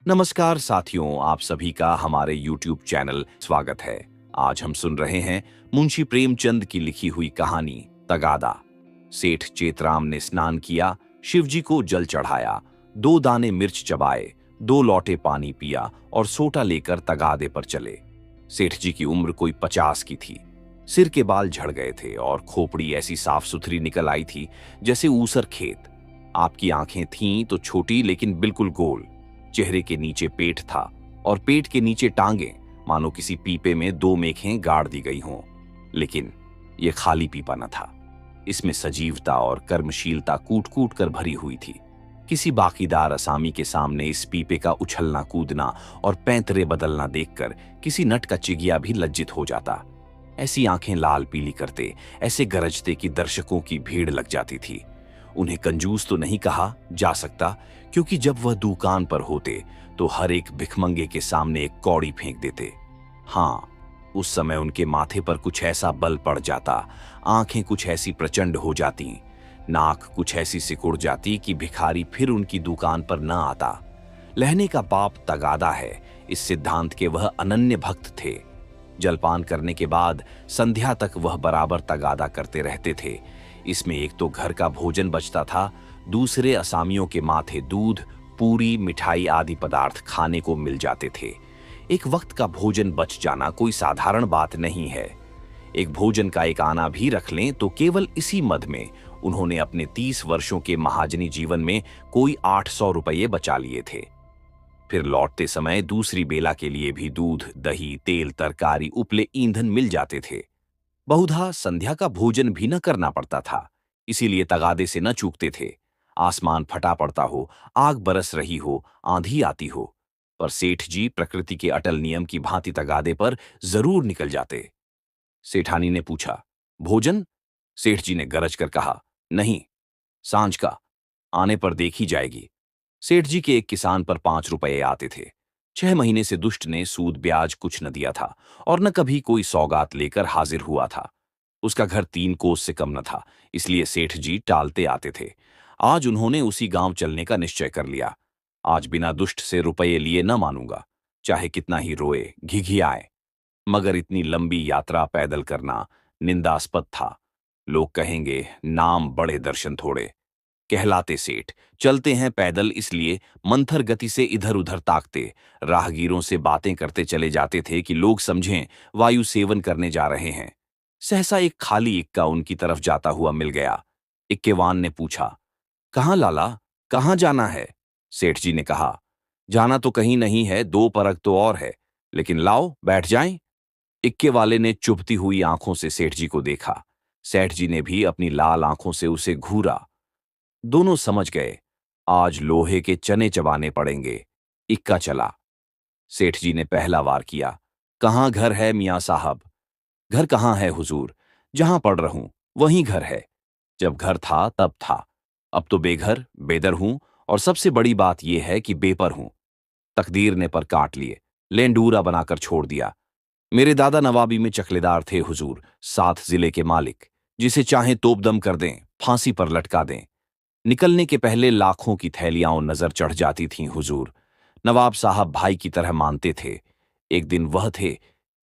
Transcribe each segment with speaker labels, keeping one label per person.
Speaker 1: नमस्कार साथियों, आप सभी का हमारे YouTube चैनल स्वागत है। आज हम सुन रहे हैं मुंशी प्रेमचंद की लिखी हुई कहानी तगादा। सेठ चेतराम ने स्नान किया, शिवजी को जल चढ़ाया, 2 दाने मिर्च चबाए, 2 लोटे पानी पिया और सोटा लेकर तगादे पर चले। सेठ जी की उम्र कोई 50 की थी। सिर के बाल झड़ गए थे और खोपड़ी ऐसी साफ सुथरी निकल आई थी जैसे ऊसर खेत। आपकी आंखें थीं तो छोटी लेकिन बिल्कुल गोल। चेहरे के नीचे पेट था और पेट के नीचे टांगें, मानो किसी पीपे में 2 मेखें गाड़ दी गई हों। लेकिन यह खाली पीपा न था। इसमें सजीवता और कर्मशीलता कूट कूट कर भरी हुई थी। किसी बाकीदार असामी के सामने इस पीपे का उछलना कूदना और पैंतरे बदलना देखकर किसी नट का चिगिया भी लज्जित हो जाता। ऐसी आंखें लाल पीली करते, ऐसे गरजते कि दर्शकों की भीड़ लग जाती थी। उन्हें कंजूस तो नहीं कहा जा सकता, क्योंकि जब वह दुकान पर होते तो हर एक भिखमंगे के सामने एक कौड़ी फेंक देते। हाँ, उस समय उनके माथे पर कुछ ऐसा बल पड़ जाता, आंखें कुछ ऐसी प्रचंड हो जाती, नाक कुछ ऐसी सिकुड़ जाती कि भिखारी फिर उनकी दुकान पर न आता। लहने का बाप तगादा है, इस सिद्धांत के वह अनन्य भक्त थे। जलपान करने के बाद संध्या तक वह बराबर तगादा करते रहते थे। इसमें एक तो घर का भोजन बचता था, दूसरे असामियों के माथे दूध, पूरी, मिठाई आदि पदार्थ खाने को मिल जाते थे। एक वक्त का भोजन बच जाना कोई साधारण बात नहीं है। एक भोजन का एक आना भी रख लें तो केवल इसी मद में उन्होंने अपने 30 वर्षों के महाजनी जीवन में कोई 800 रुपये बचा लिए थे। फिर लौटते समय दूसरी बेला के लिए भी दूध, दही, तेल, तरकारी, उपले, ईंधन मिल जाते थे। बहुधा संध्या का भोजन भी न करना पड़ता था, इसीलिए तगादे से न चूकते थे। आसमान फटा पड़ता हो, आग बरस रही हो, आंधी आती हो, पर सेठ जी प्रकृति के अटल नियम की भांति तगादे पर जरूर निकल जाते। सेठानी ने पूछा, भोजन? सेठ जी ने गरज कर कहा, नहीं, सांझ का, आने पर देखी जाएगी। सेठ जी के एक किसान पर 5 रुपये आते थे। 6 महीने से दुष्ट ने सूद ब्याज कुछ न दिया था और न कभी कोई सौगात लेकर हाजिर हुआ था। उसका घर 3 कोस से कम न था, इसलिए सेठ जी टालते आते थे। आज उन्होंने उसी गांव चलने का निश्चय कर लिया। आज बिना दुष्ट से रुपये लिए न मानूंगा, चाहे कितना ही रोए, घिघियाए। मगर इतनी लंबी यात्रा पैदल करना निंदास्पद था। लोग कहेंगे, नाम बड़े दर्शन थोड़े। कहलाते सेठ, चलते हैं पैदल इसलिए मंथर गति से इधर उधर ताकते, राहगीरों से बातें करते चले जाते थे कि लोग समझें वायु सेवन करने जा रहे हैं। सहसा एक खाली इक्का उनकी तरफ जाता हुआ मिल गया। इक्केवान ने पूछा, कहाँ लाला, कहाँ जाना है? सेठ जी ने कहा, जाना तो कहीं नहीं है, 2 परग तो और है, लेकिन लाओ बैठ जाएं। इक्के वाले ने चुभती हुई आंखों से सेठ जी को देखा। सेठ जी ने भी अपनी लाल आंखों से उसे घूरा। दोनों समझ गए, आज लोहे के चने चबाने पड़ेंगे। इक्का चला। सेठ जी ने पहला वार किया, कहाँ घर है मियां साहब? घर कहाँ है हुजूर, जहां पड़ रहूं वहीं घर है। जब घर था तब था, अब तो बेघर बेदर हूं, और सबसे बड़ी बात यह है कि बेपर हूं। तकदीर ने पर काट लिए, लेंडूरा बनाकर छोड़ दिया। मेरे दादा नवाबी में चकलेदार थे हुजूर, 7 जिले के मालिक, जिसे चाहे तोपदम कर दें, फांसी पर लटका दें। निकलने के पहले लाखों की थैलियां नजर चढ़ जाती थीं हुजूर। नवाब साहब भाई की तरह मानते थे। एक दिन वह थे,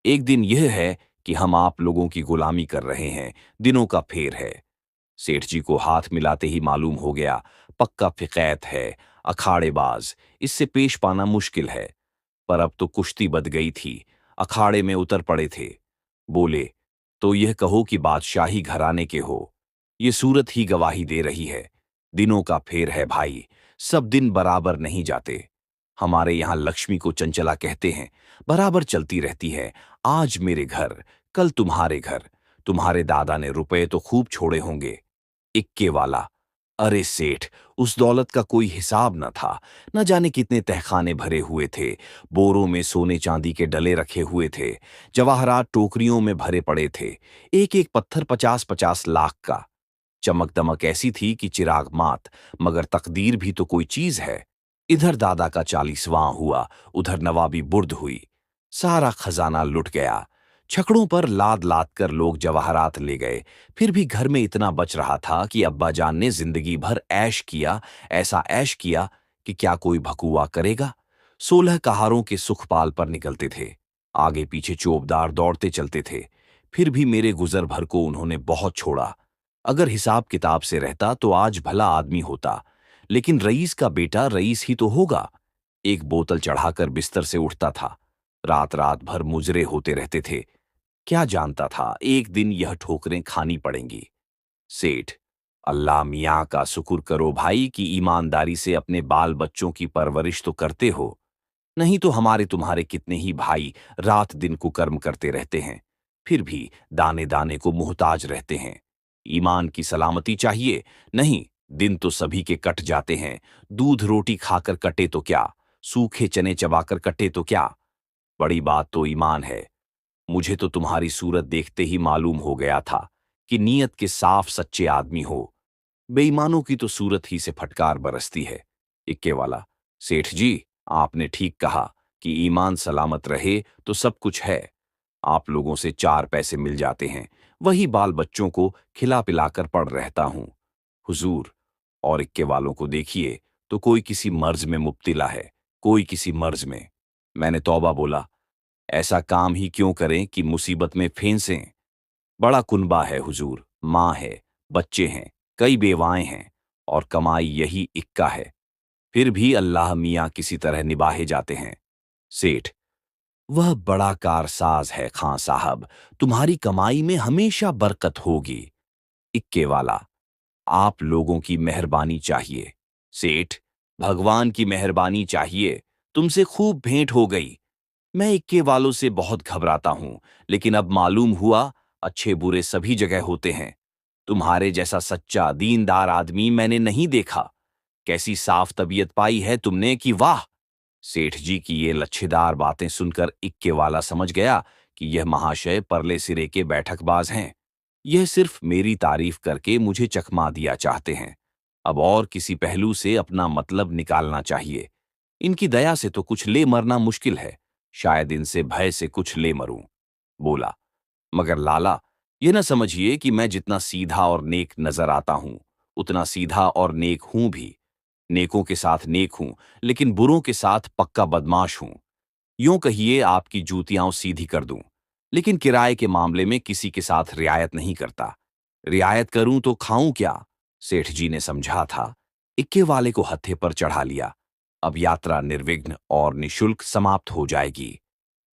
Speaker 1: एक दिन यह है कि हम आप लोगों की गुलामी कर रहे हैं, दिनों का फेर है। सेठ जी को हाथ मिलाते ही मालूम हो गया, पक्का फिकैत है, अखाड़ेबाज, इससे पेश पाना मुश्किल है। पर अब तो कुश्ती बद गई थी, अखाड़े में उतर पड़े थे। बोले, तो यह कहो कि बादशाही घराने के हो। ये सूरत ही गवाही दे रही है। दिनों का फेर है भाई, सब दिन बराबर नहीं जाते। हमारे यहां लक्ष्मी को चंचला कहते हैं, बराबर चलती रहती है। आज मेरे घर, कल तुम्हारे घर। तुम्हारे दादा ने रुपए तो खूब छोड़े होंगे। इक्के वाला, अरे सेठ, उस दौलत का कोई हिसाब न था। न जाने कितने तहखाने भरे हुए थे, बोरों में सोने चांदी के डले रखे हुए थे, जवाहरात टोकरियों में भरे पड़े थे। एक एक पत्थर 50-50 लाख का। चमक दमक ऐसी थी कि चिराग मात, मगर तकदीर भी तो कोई चीज है। इधर दादा का 40वां हुआ, उधर नवाबी बुर्द हुई। सारा खजाना लुट गया। छकड़ों पर लाद लाद कर लोग जवाहरात ले गए, फिर भी घर में इतना बच रहा था कि अब्बाजान ने जिंदगी भर ऐश किया, ऐसा ऐश किया कि क्या कोई भकुआ करेगा। 16 कहारों के सुखपाल पर निकलते थे। आगे पीछे चोपदार दौड़ते चलते थे। फिर भी मेरे गुजर भर को उन्होंने बहुत छोड़ा। अगर हिसाब किताब से रहता तो आज भला आदमी होता, लेकिन रईस का बेटा रईस ही तो होगा। एक बोतल चढ़ाकर बिस्तर से उठता था। रात रात भर मुजरे होते रहते थे। क्या जानता था एक दिन यह ठोकरें खानी पड़ेंगी। सेठ, अल्लाह मियाँ का शुक्र करो भाई कि ईमानदारी से अपने बाल बच्चों की परवरिश तो करते हो। नहीं तो हमारे तुम्हारे कितने ही भाई रात दिन कुकर्म करते रहते हैं, फिर भी दाने दाने को मुहताज रहते हैं। ईमान की सलामती चाहिए, नहीं दिन तो सभी के कट जाते हैं। दूध रोटी खाकर कटे तो क्या, सूखे चने चबाकर कटे तो क्या। बड़ी बात तो ईमान है। मुझे तो तुम्हारी सूरत देखते ही मालूम हो गया था कि नीयत के साफ सच्चे आदमी हो। बेईमानों की तो सूरत ही से फटकार बरसती है। इक्के वाला, सेठ जी, आपने ठीक कहा कि ईमान सलामत रहे तो सब कुछ है। आप लोगों से 4 पैसे मिल जाते हैं, वही बाल बच्चों को खिला पिलाकर पड़ रहता हूं। हुजूर, और इक्के वालों को देखिए तो कोई किसी मर्ज में मुब्तिला है, कोई किसी मर्ज में। मैंने तौबा बोला, ऐसा काम ही क्यों करें कि मुसीबत में फेंसें। बड़ा कुनबा है हुजूर, माँ है, बच्चे हैं, कई बेवाएं हैं, और कमाई यही इक्का है। फिर भी अल्लाह मियाँ किसी तरह निभाए जाते हैं। सेठ, वह बड़ा कारसाज है खां साहब, तुम्हारी कमाई में हमेशा बरकत होगी। इक्के वाला, आप लोगों की मेहरबानी चाहिए। सेठ, भगवान की मेहरबानी चाहिए, तुमसे खूब भेंट हो गई। मैं इक्के वालों से बहुत घबराता हूं, लेकिन अब मालूम हुआ अच्छे बुरे सभी जगह होते हैं। तुम्हारे जैसा सच्चा दीनदार आदमी मैंने नहीं देखा। कैसी साफ तबीयत पाई है तुमने कि वाह। सेठ जी की ये लच्छेदार बातें सुनकर इक्के वाला समझ गया कि यह महाशय परले सिरे के बैठकबाज हैं। यह सिर्फ मेरी तारीफ करके मुझे चकमा दिया चाहते हैं। अब और किसी पहलू से अपना मतलब निकालना चाहिए। इनकी दया से तो कुछ ले मरना मुश्किल है, शायद इनसे भय से कुछ ले मरूं। बोला, मगर लाला, ये न समझिए कि मैं जितना सीधा और नेक नजर आता हूं, उतना सीधा और नेक हूं भी। नेकों के साथ नेक हूं, लेकिन बुरों के साथ पक्का बदमाश हूं। यूं कहिए आपकी जूतियां सीधी कर दूं, लेकिन किराए के मामले में किसी के साथ रियायत नहीं करता। रियायत करूं तो खाऊं क्या। सेठ जी ने समझा था। इक्के वाले को हत्थे पर चढ़ा लिया। अब यात्रा निर्विघ्न और निशुल्क समाप्त हो जाएगी।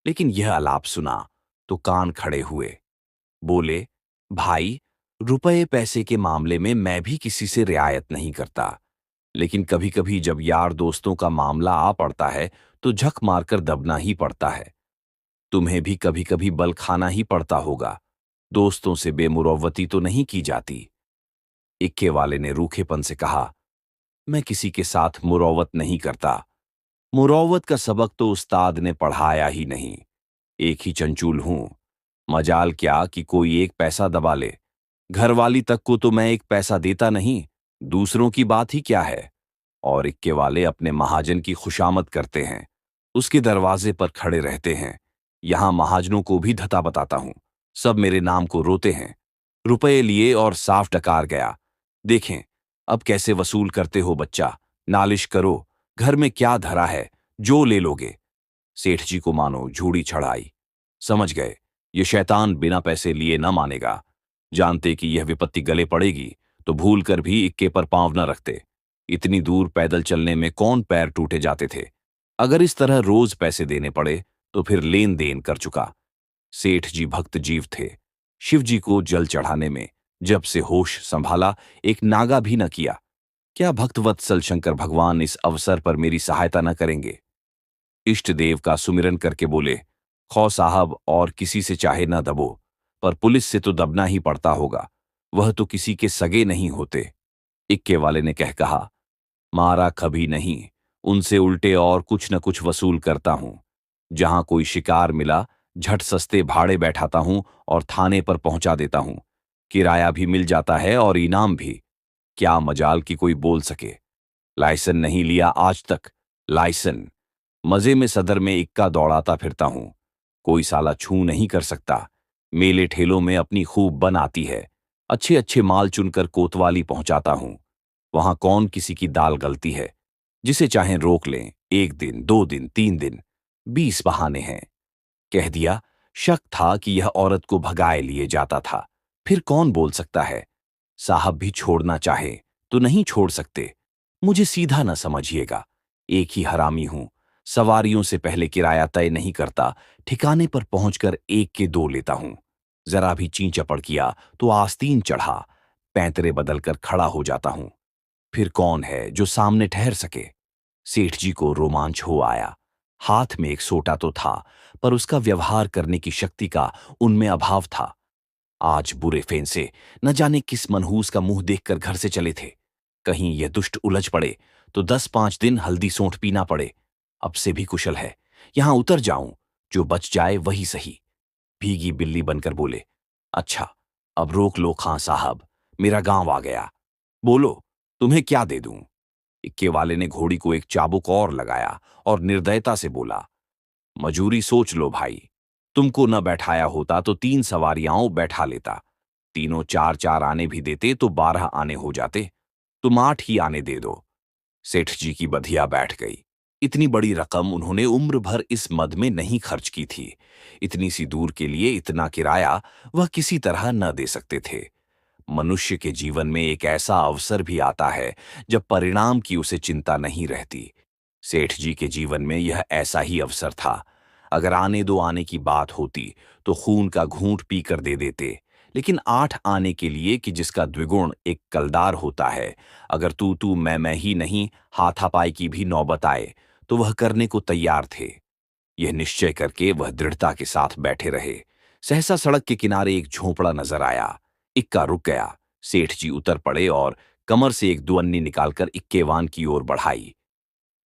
Speaker 1: लेकिन यह आलाप सुना तो कान खड़े हुए। बोले, भाई, रुपए पैसे के मामले में मैं भी किसी से रियायत नहीं करता, लेकिन कभी कभी जब यार दोस्तों का मामला आ पड़ता है तो झक मारकर दबना ही पड़ता है। तुम्हें भी कभी कभी बल खाना ही पड़ता होगा। दोस्तों से बेमुरौवती तो नहीं की जाती। इक्के वाले ने रूखेपन से कहा, मैं किसी के साथ मुरौवत नहीं करता। मुरौवत का सबक तो उस्ताद ने पढ़ाया ही नहीं। एक ही चंचूल हूं। मजाल क्या कि कोई एक पैसा दबा ले। घरवाली तक को तो मैं एक पैसा देता नहीं, दूसरों की बात ही क्या है। और इक्के वाले अपने महाजन की खुशामद करते हैं, उसके दरवाजे पर खड़े रहते हैं। यहां महाजनों को भी धता बताता हूं, सब मेरे नाम को रोते हैं। रुपए लिए और साफ डकार गया। देखें अब कैसे वसूल करते हो बच्चा, नालिश करो, घर में क्या धरा है, जो ले लोगे। सेठ जी को मानो झूड़ी चढ़ाई। समझ गए, ये शैतान बिना पैसे लिए न मानेगा। जानते कि यह विपत्ति गले पड़ेगी तो भूल कर भी इक्के पर पांव न रखते। इतनी दूर पैदल चलने में कौन पैर टूटे जाते थे। अगर इस तरह रोज पैसे देने पड़े तो फिर लेन देन कर चुका। सेठ जी भक्त जीव थे। शिव जी को जल चढ़ाने में जब से होश संभाला एक नागा भी न किया। क्या भक्तवत्सल शंकर भगवान इस अवसर पर मेरी सहायता न करेंगे। इष्ट देव का सुमिरन करके बोले, खौ साहब और किसी से चाहे न दबो, पर पुलिस से तो दबना ही पड़ता होगा, वह तो किसी के सगे नहीं होते। इक्के वाले ने कहा, मारा कभी नहीं, उनसे उल्टे और कुछ न कुछ वसूल करता हूं। जहां कोई शिकार मिला झट सस्ते भाड़े बैठाता हूं और थाने पर पहुंचा देता हूं। किराया भी मिल जाता है और इनाम भी। क्या मजाल कि कोई बोल सके। लाइसन नहीं लिया आज तक। लाइसन मजे में सदर में इक्का दौड़ाता फिरता हूं। कोई साला छू नहीं कर सकता। मेले ठेलों में अपनी खूब बन आती है। अच्छे अच्छे माल चुनकर कोतवाली पहुंचाता हूं। वहां कौन किसी की दाल गलती है। जिसे चाहें रोक लें, 1 दिन, 2 दिन, 3 दिन, 20 बहाने हैं। कह दिया। शक था कि यह औरत को भगाए लिए जाता था। फिर कौन बोल सकता है? साहब भी छोड़ना चाहे तो नहीं छोड़ सकते। मुझे सीधा न समझिएगा। एक ही हरामी हूं। सवारियों से पहले किराया तय नहीं करता, ठिकाने पर पहुंचकर एक के दो लेता हूं। जरा भी ची चपड़ किया तो आस्तीन चढ़ा, पैंतरे बदलकर खड़ा हो जाता हूं। फिर कौन है जो सामने ठहर सके? सेठ जी को रोमांच हो आया। हाथ में एक सोटा तो था, पर उसका व्यवहार करने की शक्ति का उनमें अभाव था। आज बुरे फेंसे न जाने किस मनहूस का मुंह देखकर घर से चले थे। कहीं यह दुष्ट उलझ पड़े तो 10-5 दिन हल्दी सोंठ पीना पड़े। अब से भी कुशल है, यहां उतर जाऊं, जो बच जाए वही सही। भीगी बिल्ली बनकर बोले। अच्छा, अब रोक लो खां साहब, मेरा गांव आ गया। बोलो, तुम्हें क्या दे दूं? इक्के वाले ने घोड़ी को एक चाबुक और लगाया और निर्दयता से बोला। मजूरी सोच लो भाई। तुमको न बैठाया होता तो 3 सवारियां बैठा लेता। तीनों 4-4 आने भी देते तो 12 आने हो जाते। तुम 8 ही आने दे दो। सेठ जी की बधिया बैठ गई। इतनी बड़ी रकम उन्होंने उम्र भर इस मद में नहीं खर्च की थी। इतनी सी दूर के लिए इतना किराया वह किसी तरह न दे सकते थे। मनुष्य के जीवन में एक ऐसा अवसर भी आता है जब परिणाम की उसे चिंता नहीं रहती। सेठ जी के जीवन में यह ऐसा ही अवसर था। अगर आने दो आने की बात होती तो खून का घूंट पीकर दे देते। लेकिन 8 आने के लिए कि जिसका द्विगुण एक कलदार होता है, अगर तू मैं ही नहीं, हाथापाई की भी नौबत आए तो वह करने को तैयार थे। यह निश्चय करके वह दृढ़ता के साथ बैठे रहे। सहसा सड़क के किनारे एक झोंपड़ा नजर आया। इक्का रुक गया। सेठ जी उतर पड़े और कमर से एक दुअन्नी निकालकर इक्केवान की ओर बढ़ाई।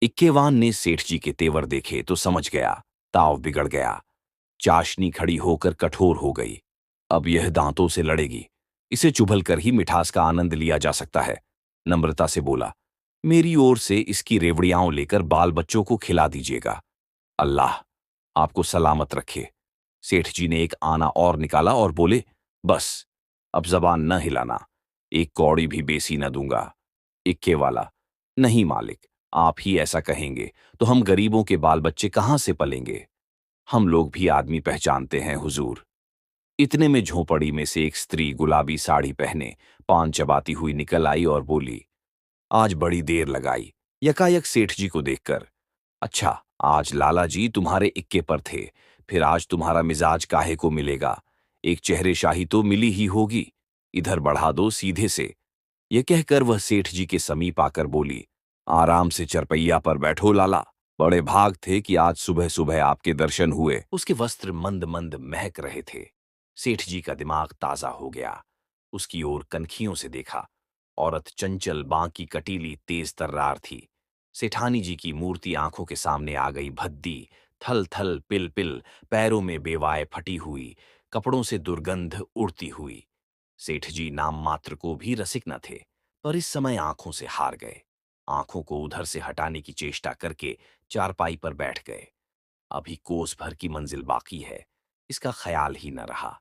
Speaker 1: इक्केवान ने सेठ जी के तेवर देखे तो समझ गया, ताव बिगड़ गया। चाशनी खड़ी होकर कठोर हो गई। अब यह दांतों से लड़ेगी। इसे चुभल कर ही मिठास का आनंद लिया जा सकता है। नम्रता से बोला। मेरी ओर से इसकी रेवड़ियाओं लेकर बाल बच्चों को खिला दीजिएगा। अल्लाह आपको सलामत रखे। सेठ जी ने एक आना और निकाला और बोले। बस, अब जबान न हिलाना। एक कौड़ी भी बेसी न दूंगा। इक्के वाला। नहीं मालिक, आप ही ऐसा कहेंगे तो हम गरीबों के बाल बच्चे कहां से पलेंगे? हम लोग भी आदमी पहचानते हैं हुजूर। इतने में झोंपड़ी में से एक स्त्री गुलाबी साड़ी पहने पान चबाती हुई निकल आई और बोली। आज बड़ी देर लगाई यकायक सेठ जी को देखकर। अच्छा, आज लाला जी तुम्हारे इक्के पर थे, फिर आज तुम्हारा मिजाज काहे को मिलेगा? एक चेहरे शाही तो मिली ही होगी। इधर बढ़ा दो सीधे से। यह कहकर वह सेठ जी के समीप आकर बोली। आराम से चरपैया पर बैठो लाला। बड़े भाग थे कि आज सुबह सुबह आपके दर्शन हुए। उसके वस्त्र मंद मंद महक रहे थे। सेठ जी का दिमाग ताजा हो गया। उसकी ओर कनखियों से देखा। औरत चंचल, बांकी, कटीली, तेज तर्रार थी। सेठानी जी की मूर्ति आंखों के सामने आ गई भद्दी, थल थल पिल पिल, पैरों में बेवाए फटी हुई, कपड़ों से दुर्गंध उड़ती हुई। सेठ जी नाम मात्र को भी रसिक न थे, पर इस समय आंखों से हार गए। आंखों को उधर से हटाने की चेष्टा करके चारपाई पर बैठ गए। अभी कोस भर की मंजिल बाकी है, इसका ख्याल ही न रहा।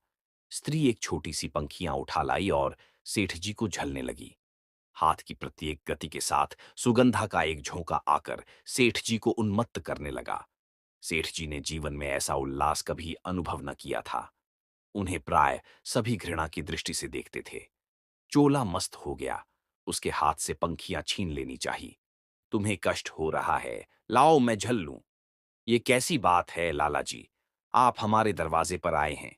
Speaker 1: स्त्री एक छोटी सी पंखियां उठा लाई और सेठ जी को झलने लगी। हाथ की प्रत्येक गति के साथ सुगंधा का एक झोंका आकर सेठ जी को उन्मत्त करने लगा। सेठ जी ने जीवन में ऐसा उल्लास कभी अनुभव न किया था। उन्हें प्राय सभी घृणा की दृष्टि से देखते थे। चोला मस्त हो गया। उसके हाथ से पंखियां छीन लेनी चाहिए। तुम्हें कष्ट हो रहा है, लाओ मैं झल लूं। ये कैसी बात है लाला जी? आप हमारे दरवाजे पर आए हैं,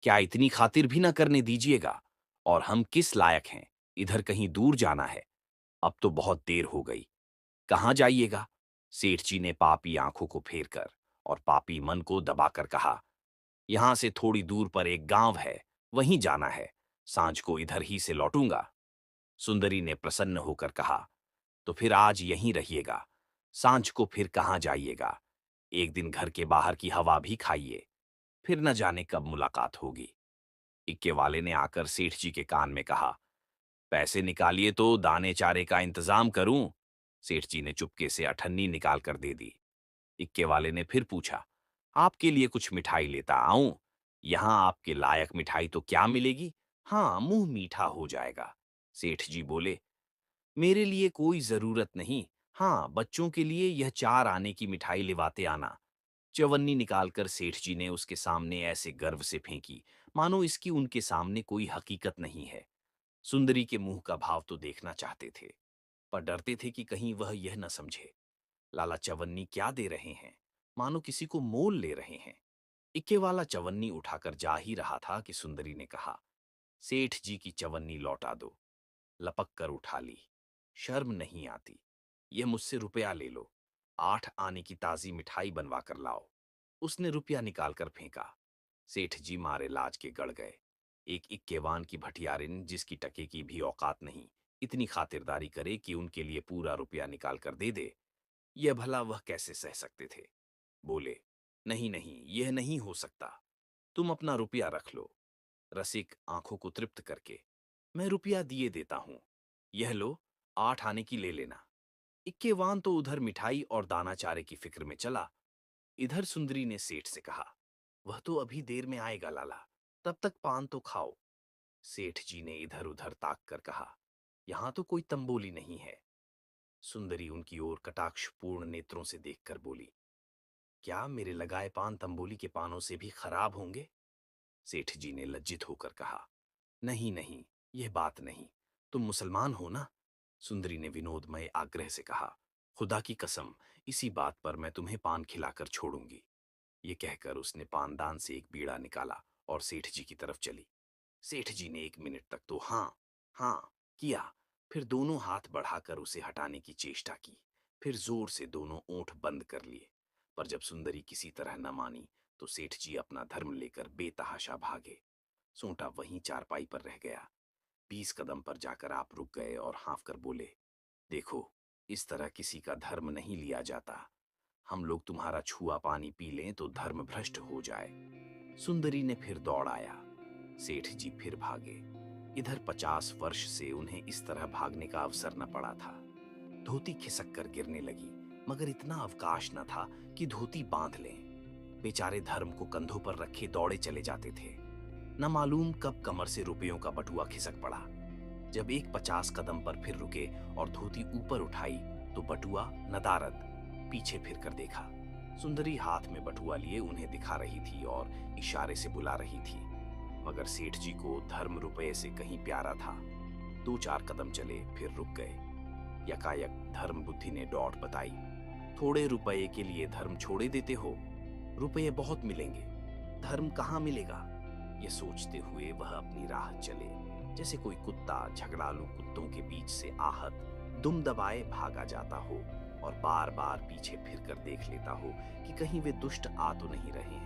Speaker 1: क्या इतनी खातिर भी ना करने दीजिएगा? और हम किस लायक हैं? इधर कहीं दूर जाना है। अब तो बहुत देर हो गई। कहाँ जाइएगा? सेठ जी ने पापी आंखों को फेर कर और पापी मन को दबाकर कहा। यहां से थोड़ी दूर पर एक गांव है, वहीं जाना है। सांझ को इधर ही से लौटूंगा। सुंदरी ने प्रसन्न होकर कहा। तो फिर आज यहीं रहिएगा। सांझ को फिर कहाँ जाइएगा? एक दिन घर के बाहर की हवा भी खाइए, फिर न जाने कब मुलाकात होगी। इक्के वाले ने आकर सेठ जी के कान में कहा। पैसे निकालिए तो दाने चारे का इंतजाम करूं। सेठ जी ने चुपके से अठन्नी निकाल कर दे दी। इक्के वाले ने फिर पूछा। आपके लिए कुछ मिठाई लेता आऊं? यहां आपके लायक मिठाई तो क्या मिलेगी? हाँ, मुंह मीठा हो जाएगा। सेठ जी बोले। मेरे लिए कोई जरूरत नहीं। हाँ, बच्चों के लिए यह 4 आने की मिठाई लिवाते आना। चवन्नी निकालकर सेठ जी ने उसके सामने ऐसे गर्व से फेंकी, मानो इसकी उनके सामने कोई हकीकत नहीं है। सुंदरी के मुंह का भाव तो देखना चाहते थे, पर डरते थे कि कहीं वह यह न समझे। लाला चवन्नी क्या दे रहे हैं, मानो किसी को मोल ले रहे हैं। इक्के वाला चवन्नी उठाकर जा ही रहा था कि सुंदरी ने कहा, सेठ जी की चवन्नी लौटा दो। लपक कर उठा ली। शर्म नहीं आती? यह मुझसे रुपया ले लो, 8 आने की ताजी मिठाई बनवा कर लाओ। उसने रुपया निकालकर फेंका। सेठ जी मारे लाज के गड़ गए। एक इक्केवान की भटियारिन, जिसकी टके की भी औकात नहीं, इतनी खातिरदारी करे कि उनके लिए पूरा रुपया निकाल कर दे दे, यह भला वह कैसे सह सकते थे। बोले, नहीं नहीं, यह नहीं हो सकता। तुम अपना रुपया रख लो। रसिक आंखों को तृप्त करके, मैं रुपया दिए देता हूं, यह लो, 8 आने की ले लेना। इक्केवान तो उधर मिठाई और दाना चारे की फिक्र में चला। इधर सुंदरी ने सेठ से कहा, वह तो अभी देर में आएगा लाला, तब तक पान तो खाओ। सेठ जी ने इधर उधर ताक कर कहा, यहां तो कोई तंबोली नहीं है। सुंदरी उनकी ओर कटाक्षपूर्ण नेत्रों से देखकर बोली, क्या मेरे लगाए पान तंबोली के पानों से भी खराब होंगे? सेठ जी ने लज्जित होकर कहा, नहीं नहीं, यह बात नहीं। तुम मुसलमान हो ना? सुंदरी ने विनोदमय आग्रह से कहा, खुदा की कसम, इसी बात पर मैं तुम्हें पान खिलाकर छोड़ूंगी। ये कहकर उसने पानदान से एक बीड़ा निकाला और सेठ जी की तरफ चली। सेठ जी ने 1 मिनट तक तो हाँ हाँ किया, फिर दोनों हाथ बढ़ाकर उसे हटाने की चेष्टा की, फिर जोर से दोनों ओंठ बंद कर लिए। पर जब सुंदरी किसी तरह न मानी, तो सेठ जी अपना धर्म लेकर बेतहाशा भागे। सोंटा वहीं चारपाई पर रह गया। 20 कदम पर जाकर आप रुक गए और हाँफ कर बोले, देखो, इस तरह किसी का धर्म नहीं लिया जाता। हम लोग तुम्हारा छुआ पानी पी लें तो धर्म भ्रष्ट हो जाए। सुंदरी ने फिर दौड़ आया। सेठ जी फिर भागे। इधर 50 वर्ष से उन्हें इस तरह भागने का अवसर न पड़ा था। धोती खिसक कर गिरने लगी, मगर इतना अवकाश न था कि धोती बांध लें। बेचारे धर्म को कंधों पर रखे दौड़े चले जाते थे। न मालूम कब कमर से रुपयों का बटुआ खिसक पड़ा। जब एक 50 कदम पर फिर रुके और धोती ऊपर उठाई, तो बटुआ नदारद। पीछे फिर कर देखा। सुंदरी हाथ में बटुआ लिए उन्हें दिखा रही थी और इशारे से बुला रही थी, मगर सेठ जी को धर्म रुपये से कहीं प्यारा था। 2-4 कदम चले, फिर रुक गए। यकायक धर्म बुद्धि ने डॉट बताई, थोड़े रुपये के लिए धर्म छोड़े देते हो? रुपये बहुत मिलेंगे, धर्म कहाँ मिलेगा? ये सोचते हुए वह अपनी राह चले, जैसे कोई कुत्ता झगड़ालू कुत्तों के बीच से आहत दुम दबाए भागा जाता हो और बार बार पीछे फिर कर देख लेता हो कि कहीं वे दुष्ट आ तो नहीं रहे